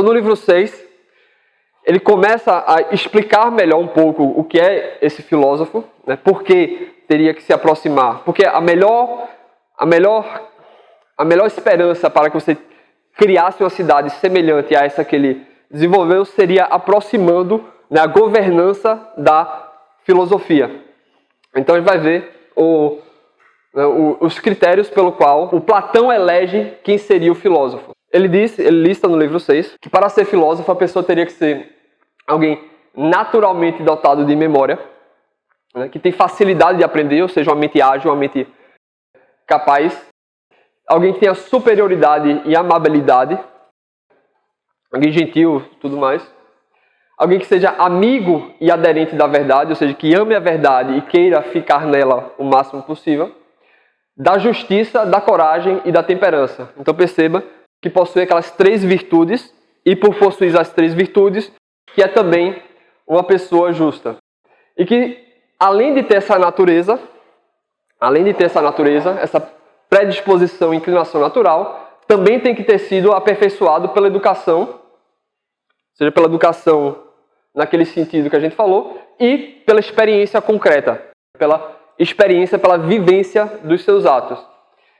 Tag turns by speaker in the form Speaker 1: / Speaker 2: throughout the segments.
Speaker 1: no livro 6, ele começa a explicar melhor um pouco o que é esse filósofo, né? Por que teria que se aproximar. Porque a melhor esperança para que você criasse uma cidade semelhante a essa que ele desenvolveu seria aproximando, né, a governança da filosofia. Então a gente vai ver os critérios pelo qual o Platão elege quem seria o filósofo. Ele lista no livro 6 que para ser filósofo a pessoa teria que ser alguém naturalmente dotado de memória, né, que tem facilidade de aprender, ou seja, uma mente ágil, uma mente capaz. Alguém que tenha superioridade e amabilidade. Alguém gentil, tudo mais. Alguém que seja amigo e aderente da verdade, ou seja, que ame a verdade e queira ficar nela o máximo possível. Da justiça, da coragem e da temperança. Então perceba que possui aquelas 3 virtudes, e por possuir as 3 virtudes, que é também uma pessoa justa. E que, além de ter essa natureza, essa predisposição e inclinação natural, também tem que ter sido aperfeiçoado pela educação, seja pela educação naquele sentido que a gente falou, e pela experiência concreta, pela experiência, pela vivência dos seus atos.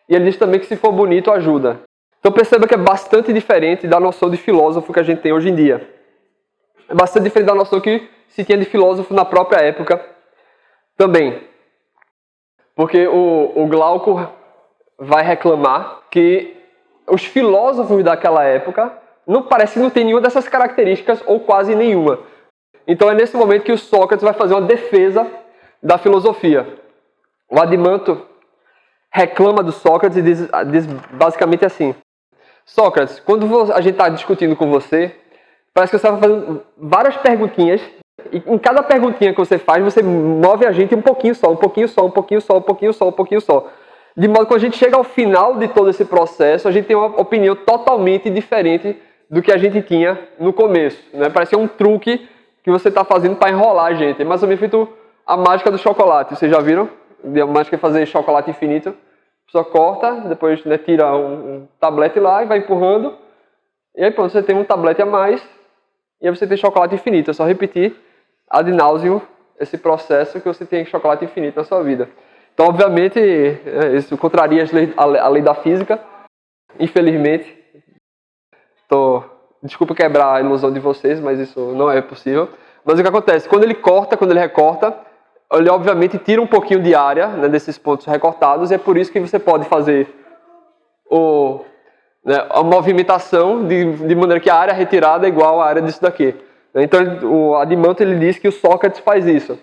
Speaker 1: E ele diz também que se for bonito, ajuda. Então perceba que é bastante diferente da noção de filósofo que a gente tem hoje em dia. É bastante diferente da noção que se tinha de filósofo na própria época também. Porque o Glauco vai reclamar que os filósofos daquela época parece que não tem nenhuma dessas características, ou quase nenhuma. Então é nesse momento que o Sócrates vai fazer uma defesa da filosofia. O Adimanto reclama do Sócrates e diz basicamente assim: Sócrates, quando a gente está discutindo com você, parece que você está fazendo várias perguntinhas, e em cada perguntinha que você faz, você move a gente um pouquinho só, um pouquinho só, um pouquinho só, um pouquinho só, um pouquinho só. De modo que quando a gente chega ao final de todo esse processo, a gente tem uma opinião totalmente diferente do que a gente tinha no começo, né? Parece um truque que você está fazendo para enrolar a gente. É mais ou menos feito a mágica do chocolate. Vocês já viram? A mágica é fazer chocolate infinito. A pessoa corta, depois, né, tira um tablete lá e vai empurrando. E aí pronto, você tem um tablete a mais e aí você tem chocolate infinito. É só repetir ad nauseam esse processo que você tem chocolate infinito na sua vida. Então, obviamente, isso contraria a lei da física. Infelizmente. Desculpa quebrar a ilusão de vocês, mas isso não é possível. Mas o que acontece? Quando ele recorta, ele obviamente tira um pouquinho de área, né, desses pontos recortados, e é por isso que você pode fazer a movimentação de maneira que a área retirada é igual à área disso daqui. Então, o Adimanto ele diz que o Sócrates faz isso.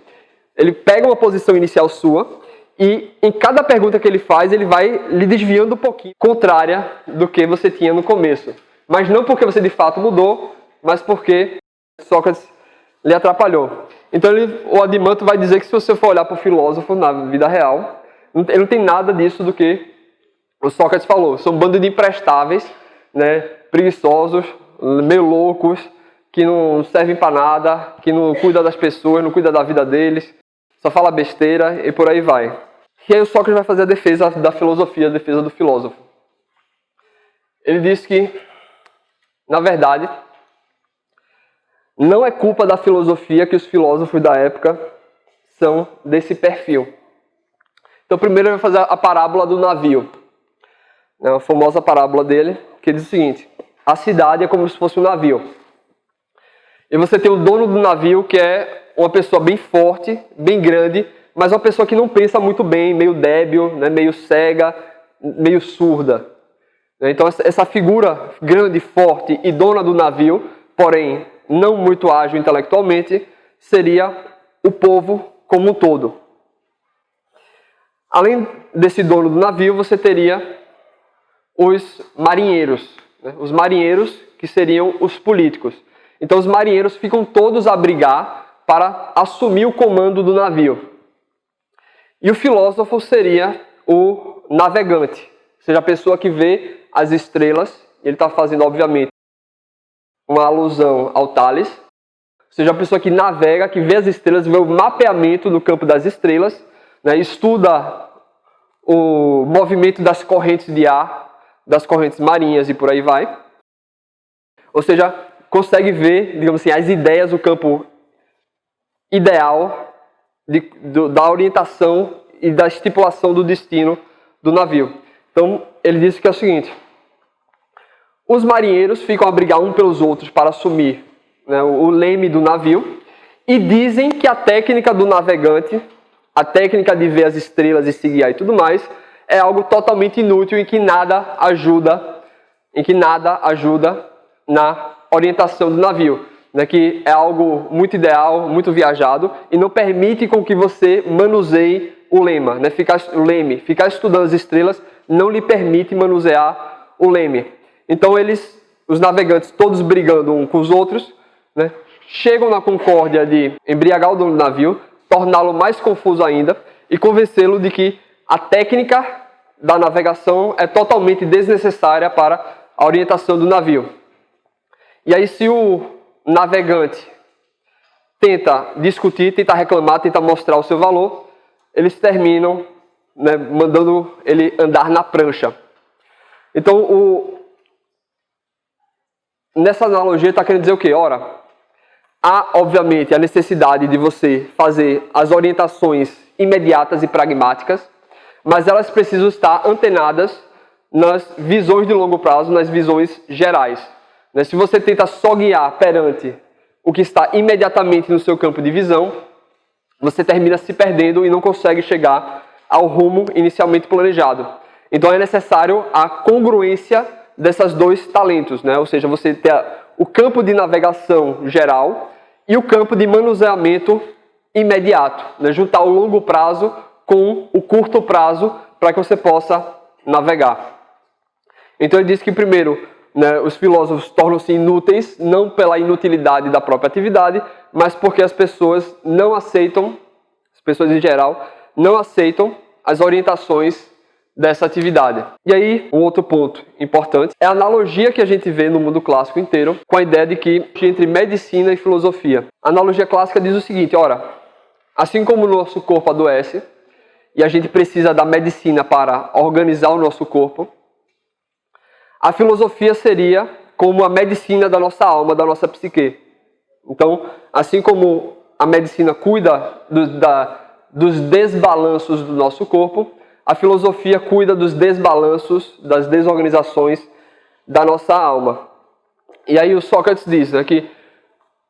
Speaker 1: Ele pega uma posição inicial sua e em cada pergunta que ele faz, ele vai lhe desviando um pouquinho, contrária do que você tinha no começo. Mas não porque você de fato mudou, mas porque Sócrates lhe atrapalhou. Então o Adimanto vai dizer que se você for olhar para o filósofo na vida real, ele não tem nada disso do que o Sócrates falou. São um bando de imprestáveis, né, preguiçosos, meio loucos, que não servem para nada, que não cuidam das pessoas, não cuidam da vida deles, só fala besteira e por aí vai. E aí o Sócrates vai fazer a defesa da filosofia, a defesa do filósofo. Ele diz que, na verdade, não é culpa da filosofia que os filósofos da época são desse perfil. Então, primeiro ele vai fazer a parábola do navio. É a famosa parábola dele, que diz o seguinte: a cidade é como se fosse um navio. E você tem o dono do navio, que é uma pessoa bem forte, bem grande, mas uma pessoa que não pensa muito bem, meio débil, né, meio cega, meio surda. Então, essa figura grande, forte e dona do navio, porém não muito ágil intelectualmente, seria o povo como um todo. Além desse dono do navio, você teria os marinheiros. Né? Os marinheiros que seriam os políticos. Então os marinheiros ficam todos a brigar para assumir o comando do navio. E o filósofo seria o navegante, ou seja, a pessoa que vê as estrelas. Ele está fazendo, obviamente, uma alusão ao Tales, ou seja, a pessoa que navega, que vê as estrelas, vê o mapeamento no campo das estrelas, né, estuda o movimento das correntes de ar, das correntes marinhas e por aí vai. Ou seja, consegue ver, digamos assim, as ideias, o campo ideal da orientação e da estipulação do destino do navio. Então, ele disse que é o seguinte: os marinheiros ficam a brigar um pelos outros para assumir, né, o leme do navio, e dizem que a técnica do navegante, a técnica de ver as estrelas e se guiar e tudo mais, é algo totalmente inútil e que nada ajuda na orientação do navio, né, que é algo muito ideal, muito viajado, e não permite com que você manuseie o lema, né, ficar estudando as estrelas não lhe permite manusear o leme. Então os navegantes todos brigando uns com os outros, né, chegam na concórdia de embriagar o dono do navio, torná-lo mais confuso ainda e convencê-lo de que a técnica da navegação é totalmente desnecessária para a orientação do navio. E aí, se o navegante tenta discutir, tenta reclamar, tenta mostrar o seu valor, eles terminam, né, mandando ele andar na prancha. Então, nessa analogia, está querendo dizer o quê? Ora, há, obviamente, a necessidade de você fazer as orientações imediatas e pragmáticas, mas elas precisam estar antenadas nas visões de longo prazo, nas visões gerais. Se você tenta só guiar perante o que está imediatamente no seu campo de visão, você termina se perdendo e não consegue chegar ao rumo inicialmente planejado. Então é necessário a congruência desses dois talentos, né? Ou seja, você ter o campo de navegação geral e o campo de manuseamento imediato, né? Juntar o longo prazo com o curto prazo para que você possa navegar. Então ele diz que primeiro, né, os filósofos tornam-se inúteis, não pela inutilidade da própria atividade, mas porque as pessoas não aceitam, as pessoas em geral, não aceitam as orientações dessa atividade. E aí, um outro ponto importante é a analogia que a gente vê no mundo clássico inteiro com a ideia de que entre medicina e filosofia. A analogia clássica diz o seguinte: ora, assim como o nosso corpo adoece e a gente precisa da medicina para organizar o nosso corpo, a filosofia seria como a medicina da nossa alma, da nossa psique. Então, assim como a medicina cuida dos desbalanços do nosso corpo, a filosofia cuida dos desbalanços, das desorganizações da nossa alma. E aí o Sócrates diz, né, que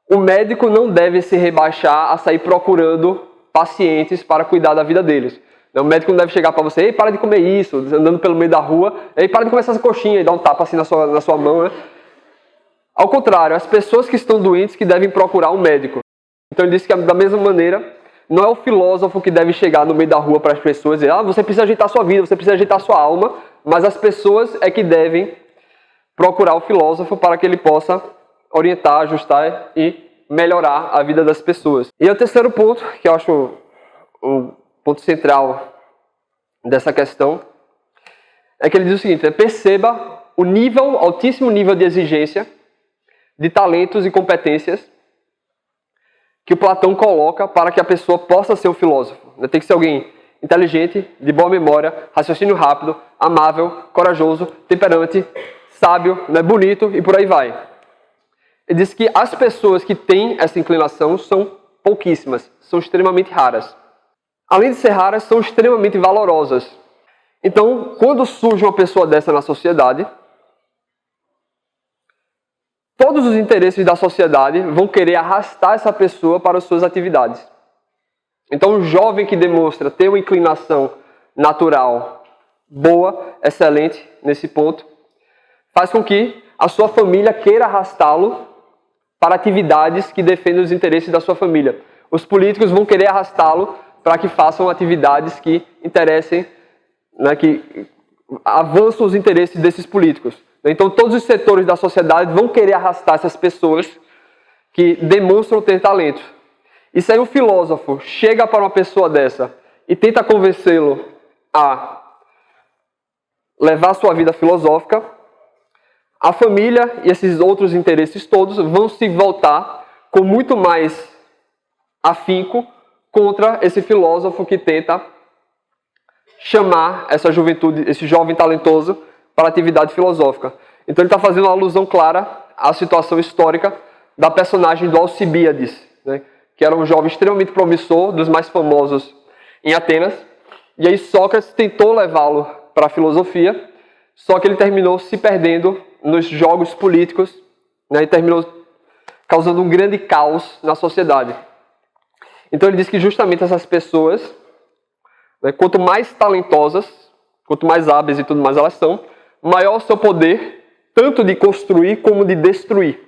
Speaker 1: o médico não deve se rebaixar a sair procurando pacientes para cuidar da vida deles. O médico não deve chegar para você: ei, para de comer isso, andando pelo meio da rua, ei, para de comer essas coxinhas e dar um tapa assim na sua mão, né? Ao contrário, as pessoas que estão doentes que devem procurar um médico. Então ele disse que da mesma maneira, não é o filósofo que deve chegar no meio da rua para as pessoas e dizer: você precisa ajeitar a sua vida, você precisa ajeitar a sua alma, mas as pessoas é que devem procurar o filósofo para que ele possa orientar, ajustar e melhorar a vida das pessoas. E o terceiro ponto, que eu acho um ponto central dessa questão, é que ele diz o seguinte: perceba o altíssimo nível de exigência, de talentos e competências que o Platão coloca para que a pessoa possa ser um filósofo. Tem que ser alguém inteligente, de boa memória, raciocínio rápido, amável, corajoso, temperante, sábio, bonito e por aí vai. Ele diz que as pessoas que têm essa inclinação são pouquíssimas, são extremamente raras. Além de ser raras, são extremamente valorosas. Então, quando surge uma pessoa dessa na sociedade, todos os interesses da sociedade vão querer arrastar essa pessoa para as suas atividades. Então, um jovem que demonstra ter uma inclinação natural boa, excelente nesse ponto, faz com que a sua família queira arrastá-lo para atividades que defendem os interesses da sua família. Os políticos vão querer arrastá-lo para que façam atividades que interessem, que avançam os interesses desses políticos. Então, todos os setores da sociedade vão querer arrastar essas pessoas que demonstram ter talento. E se aí um filósofo chega para uma pessoa dessa e tenta convencê-lo a levar a sua vida filosófica, a família e esses outros interesses todos vão se voltar com muito mais afinco contra esse filósofo que tenta chamar essa juventude, esse jovem talentoso, para a atividade filosófica. Então ele está fazendo uma alusão clara a situação histórica da personagem do Alcibíades, né, que era um jovem extremamente promissor, dos mais famosos em Atenas. E aí Sócrates tentou levá-lo para a filosofia, só que ele terminou se perdendo nos jogos políticos, né, e terminou causando um grande caos na sociedade. Então ele diz que justamente essas pessoas, né, quanto mais talentosas, quanto mais hábeis e tudo mais elas são, maior o seu poder, tanto de construir como de destruir.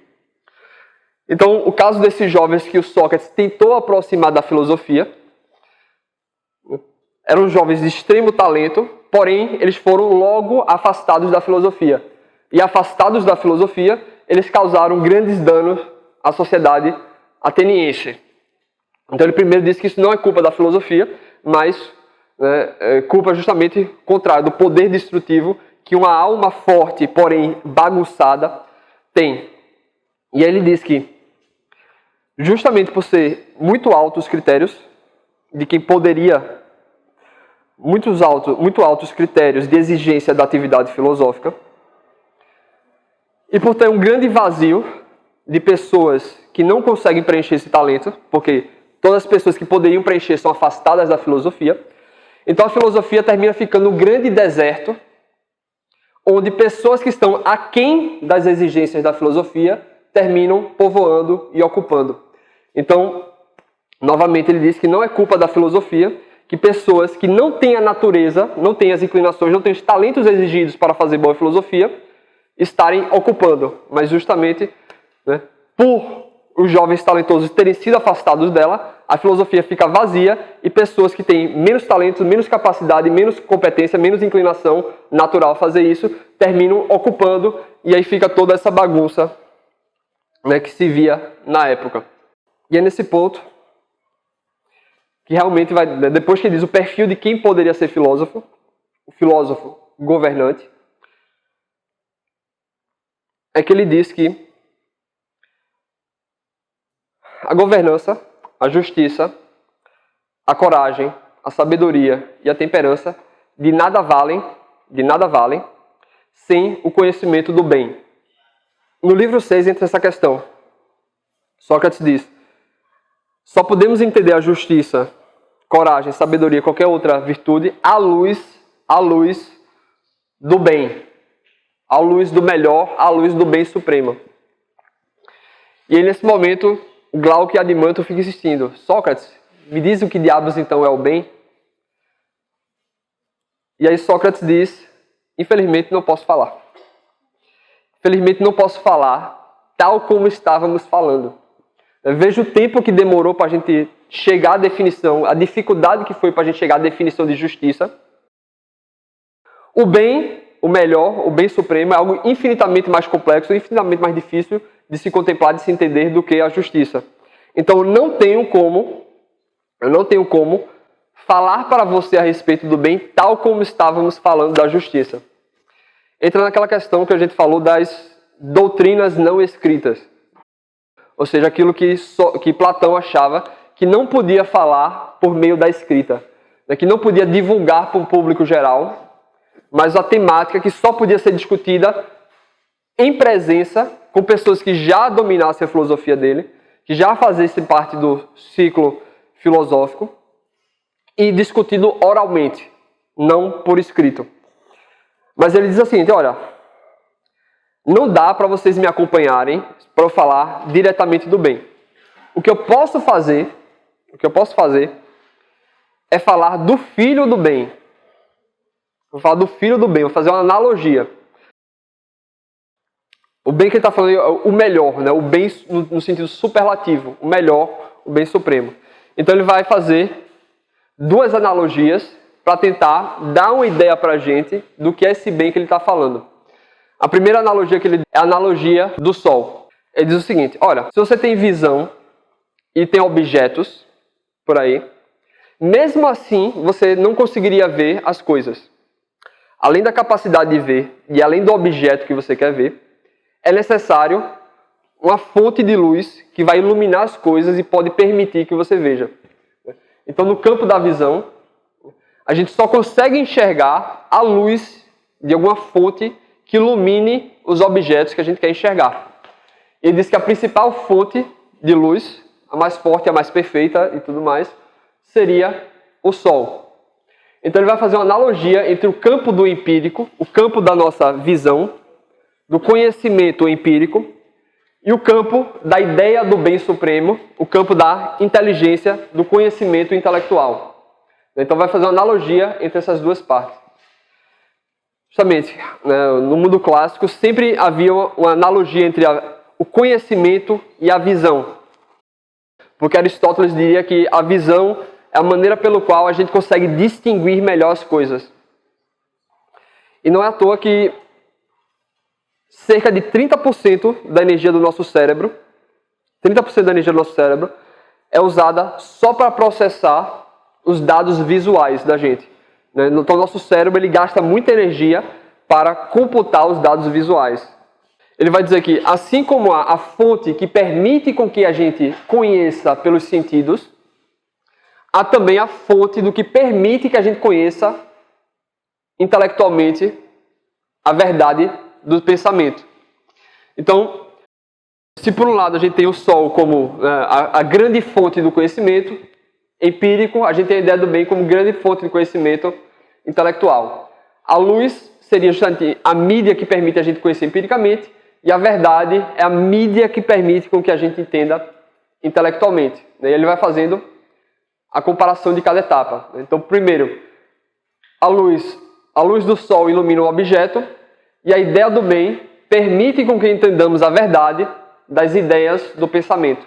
Speaker 1: Então, o caso desses jovens que o Sócrates tentou aproximar da filosofia, eram jovens de extremo talento, porém, eles foram logo afastados da filosofia. E afastados da filosofia, eles causaram grandes danos à sociedade ateniense. Então, ele primeiro disse que isso não é culpa da filosofia, mas é culpa justamente contrária, do poder destrutivo que uma alma forte, porém bagunçada, tem. E aí ele diz que, justamente por ser muito altos os critérios de quem poderia, muito altos critérios de exigência da atividade filosófica, e por ter um grande vazio de pessoas que não conseguem preencher esse talento, porque todas as pessoas que poderiam preencher são afastadas da filosofia, então a filosofia termina ficando um grande deserto, onde pessoas que estão aquém das exigências da filosofia terminam povoando e ocupando. Então, novamente, ele diz que não é culpa da filosofia que pessoas que não têm a natureza, não têm as inclinações, não têm os talentos exigidos para fazer boa filosofia, estarem ocupando. Mas justamente, né, por os jovens talentosos terem sido afastados dela, a filosofia fica vazia e pessoas que têm menos talento, menos capacidade, menos competência, menos inclinação natural a fazer isso, terminam ocupando e aí fica toda essa bagunça, né, que se via na época. E é nesse ponto que realmente vai, depois que ele diz o perfil de quem poderia ser filósofo, o filósofo governante, é que ele diz que a governança, a justiça, a coragem, a sabedoria e a temperança de nada valem sem o conhecimento do bem. No livro 6 entra essa questão. Sócrates diz: só podemos entender a justiça, coragem, sabedoria, qualquer outra virtude à luz do bem, à luz do melhor, à luz do bem supremo. E aí, nesse momento, Glauco e Adimanto ficam insistindo: Sócrates, me diz o que diabos então é o bem? E aí Sócrates diz: infelizmente não posso falar. Infelizmente não posso falar tal como estávamos falando. Veja o tempo que demorou para a gente chegar à definição, a dificuldade que foi para a gente chegar à definição de justiça. O bem, o melhor, o bem supremo é algo infinitamente mais complexo, infinitamente mais difícil de se contemplar, de se entender do que a justiça. Então eu não tenho como falar para você a respeito do bem tal como estávamos falando da justiça. Entra naquela questão que a gente falou das doutrinas não escritas. Ou seja, aquilo que Platão achava que não podia falar por meio da escrita, que não podia divulgar para o público geral, mas a temática que só podia ser discutida em presença com pessoas que já dominassem a filosofia dele, que já fazessem parte do ciclo filosófico, e discutido oralmente, não por escrito. Mas ele diz assim: olha, não dá para vocês me acompanharem para eu falar diretamente do bem. O que eu posso fazer é falar do filho do bem. Vou falar do filho do bem, vou fazer uma analogia. O bem que ele está falando é o melhor, né? O bem no sentido superlativo, o melhor, o bem supremo. Então ele vai fazer duas analogias para tentar dar uma ideia para a gente do que é esse bem que ele está falando. A primeira analogia que ele é a analogia do sol. Ele diz o seguinte: olha, se você tem visão e tem objetos por aí, mesmo assim você não conseguiria ver as coisas. Além da capacidade de ver e além do objeto que você quer ver, é necessário uma fonte de luz que vai iluminar as coisas e pode permitir que você veja. Então, no campo da visão, a gente só consegue enxergar a luz de alguma fonte que ilumine os objetos que a gente quer enxergar. Ele diz que a principal fonte de luz, a mais forte, a mais perfeita e tudo mais, seria o Sol. Então ele vai fazer uma analogia entre o campo do empírico, o campo da nossa visão, do conhecimento empírico, e o campo da ideia do bem supremo, o campo da inteligência, do conhecimento intelectual. Então vai fazer uma analogia entre essas duas partes. Justamente, né, no mundo clássico sempre havia uma analogia entre o conhecimento e a visão. Porque Aristóteles diria que a visão é a maneira pela qual a gente consegue distinguir melhor as coisas. E não é à toa que cerca de 30% da energia do nosso cérebro, 30% da energia do nosso cérebro é usada só para processar os dados visuais da gente. Então, o nosso cérebro ele gasta muita energia para computar os dados visuais. Ele vai dizer que, assim como a fonte que permite com que a gente conheça pelos sentidos, há também a fonte do que permite que a gente conheça intelectualmente a verdade do pensamento. Então, se por um lado a gente tem o Sol como a grande fonte do conhecimento empírico, a gente tem a ideia do bem como grande fonte de conhecimento intelectual. A luz seria justamente a mídia que permite a gente conhecer empiricamente, e a verdade é a mídia que permite com que a gente entenda intelectualmente. E ele vai fazendo a comparação de cada etapa. Então, primeiro, a luz do Sol ilumina o objeto, e a ideia do bem permite com que entendamos a verdade das ideias do pensamento.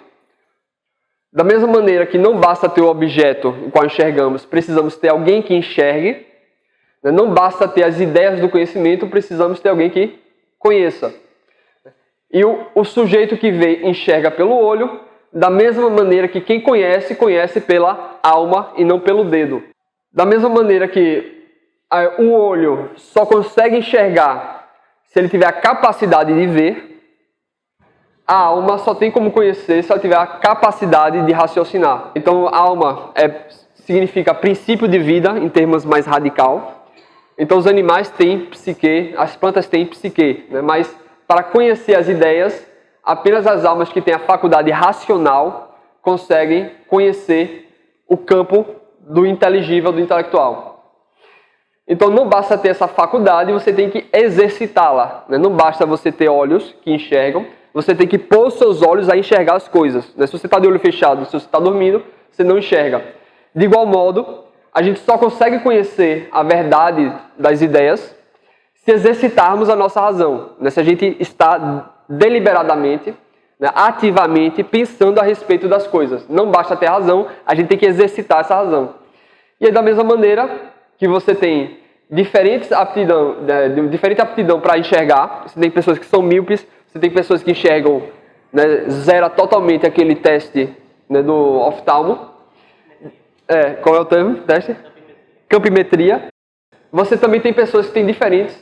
Speaker 1: Da mesma maneira que não basta ter o objeto o qual enxergamos, precisamos ter alguém que enxergue. Não basta ter as ideias do conhecimento, precisamos ter alguém que conheça. E o sujeito que vê enxerga pelo olho, da mesma maneira que quem conhece, conhece pela alma e não pelo dedo. Da mesma maneira que o olho só consegue enxergar se ele tiver a capacidade de ver, a alma só tem como conhecer se ela tiver a capacidade de raciocinar. Então, alma significa princípio de vida, em termos mais radical. Então, os animais têm psique, as plantas têm psique, né? Mas para conhecer as ideias, apenas as almas que têm a faculdade racional conseguem conhecer o campo do inteligível, do intelectual. Então não basta ter essa faculdade, você tem que exercitá-la. Não basta você ter olhos que enxergam, você tem que pôr os seus olhos a enxergar as coisas. Se você está de olho fechado, se você está dormindo, você não enxerga. De igual modo, a gente só consegue conhecer a verdade das ideias se exercitarmos a nossa razão. Se a gente está deliberadamente, ativamente pensando a respeito das coisas. Não basta ter razão, a gente tem que exercitar essa razão. E aí, da mesma maneira que você tem diferente aptidão para enxergar, você tem pessoas que são míopes, você tem pessoas que enxergam, zera totalmente aquele teste do oftalmo. Qual é o termo? Teste? Campimetria. Você também tem pessoas que têm diferentes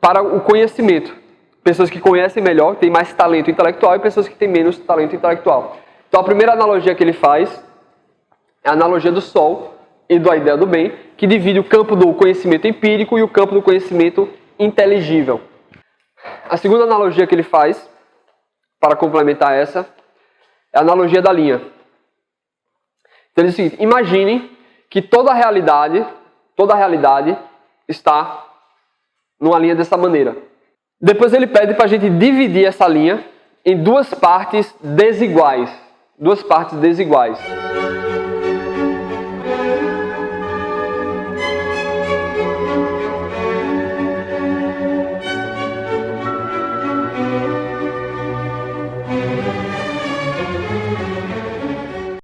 Speaker 1: para o conhecimento. Pessoas que conhecem melhor, têm mais talento intelectual, e pessoas que têm menos talento intelectual. Então a primeira analogia que ele faz é a analogia do Sol e da ideia do bem, que divide o campo do conhecimento empírico e o campo do conhecimento inteligível. A segunda analogia que ele faz, para complementar essa, é a analogia da linha. Então ele diz o seguinte: imaginem que toda a realidade está numa linha dessa maneira. Depois ele pede para a gente dividir essa linha em duas partes desiguais.